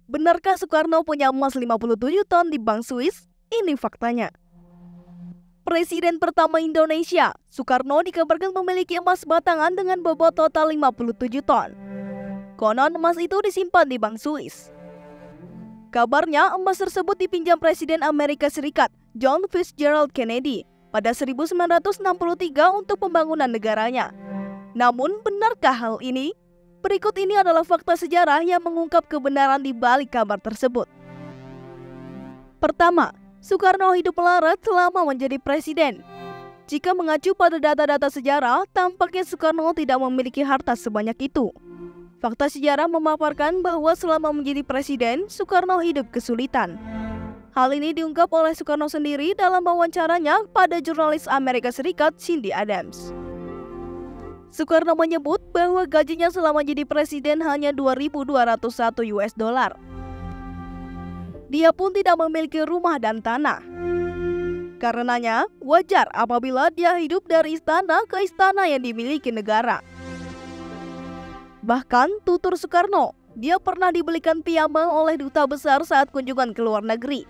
Benarkah Soekarno punya emas 57 ton di Bank Swiss? Ini faktanya. Presiden pertama Indonesia, Soekarno dikabarkan memiliki emas batangan dengan bobot total 57 ton. Konon emas itu disimpan di Bank Swiss. Kabarnya emas tersebut dipinjam Presiden Amerika Serikat, John Fitzgerald Kennedy, pada 1963 untuk pembangunan negaranya. Namun, benarkah hal ini? Berikut ini adalah fakta sejarah yang mengungkap kebenaran di balik kabar tersebut. Pertama, Soekarno hidup melarat selama menjadi presiden. Jika mengacu pada data-data sejarah, tampaknya Soekarno tidak memiliki harta sebanyak itu. Fakta sejarah memaparkan bahwa selama menjadi presiden, Soekarno hidup kesulitan. Hal ini diungkap oleh Soekarno sendiri dalam wawancaranya pada jurnalis Amerika Serikat Cindy Adams. Soekarno menyebut bahwa gajinya selama jadi presiden hanya 2.201 US dollar. Dia pun tidak memiliki rumah dan tanah. Karenanya, wajar apabila dia hidup dari istana ke istana yang dimiliki negara. Bahkan, tutur Soekarno, dia pernah dibelikan piyama oleh duta besar saat kunjungan ke luar negeri.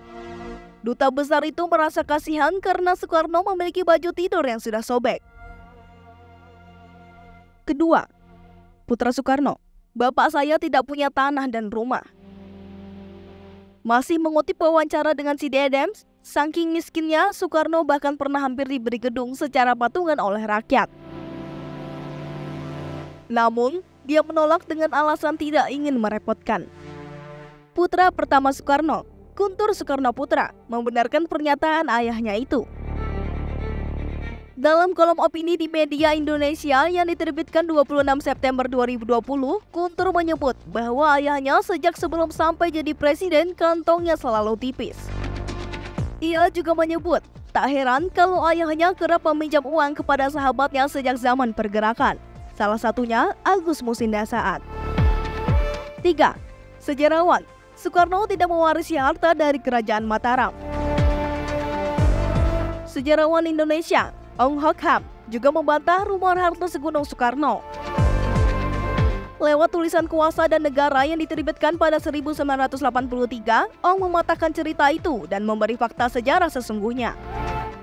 Duta besar itu merasa kasihan karena Soekarno memiliki baju tidur yang sudah sobek. Kedua, putra Soekarno, bapak saya tidak punya tanah dan rumah. Masih mengutip wawancara dengan Cindy Adams, saking miskinnya Soekarno bahkan pernah hampir diberi gedung secara patungan oleh rakyat. Namun, dia menolak dengan alasan tidak ingin merepotkan. Putra pertama Soekarno, Guntur Soekarno Putra, membenarkan pernyataan ayahnya itu. Dalam kolom opini di media Indonesia yang diterbitkan 26 September 2020, Guntur menyebut bahwa ayahnya sejak sebelum sampai jadi presiden kantongnya selalu tipis. Ia juga menyebut, tak heran kalau ayahnya kerap meminjam uang kepada sahabatnya sejak zaman pergerakan. Salah satunya Agus Musinda Saat. 3. Sejarawan, Soekarno tidak mewarisi harta dari kerajaan Mataram. Sejarawan Indonesia Ong Hok Ham juga membantah rumor harta segunung Soekarno. Lewat tulisan Kuasa dan Negara yang diterbitkan pada 1983, Ong mematahkan cerita itu dan memberi fakta sejarah sesungguhnya.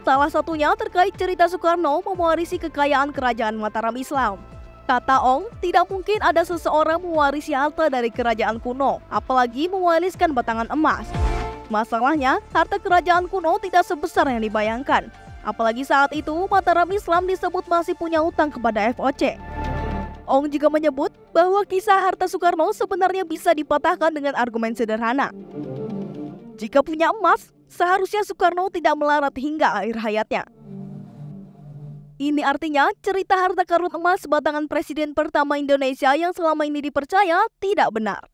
Salah satunya terkait cerita Soekarno mewarisi kekayaan kerajaan Mataram Islam. Kata Ong, tidak mungkin ada seseorang mewarisi harta dari kerajaan kuno, apalagi mewariskan batangan emas. Masalahnya, harta kerajaan kuno tidak sebesar yang dibayangkan. Apalagi saat itu Mataram Islam disebut masih punya utang kepada FOC. Ong juga menyebut bahwa kisah harta Soekarno sebenarnya bisa dipatahkan dengan argumen sederhana. Jika punya emas, seharusnya Soekarno tidak melarat hingga akhir hayatnya. Ini artinya cerita harta karun emas batangan presiden pertama Indonesia yang selama ini dipercaya tidak benar.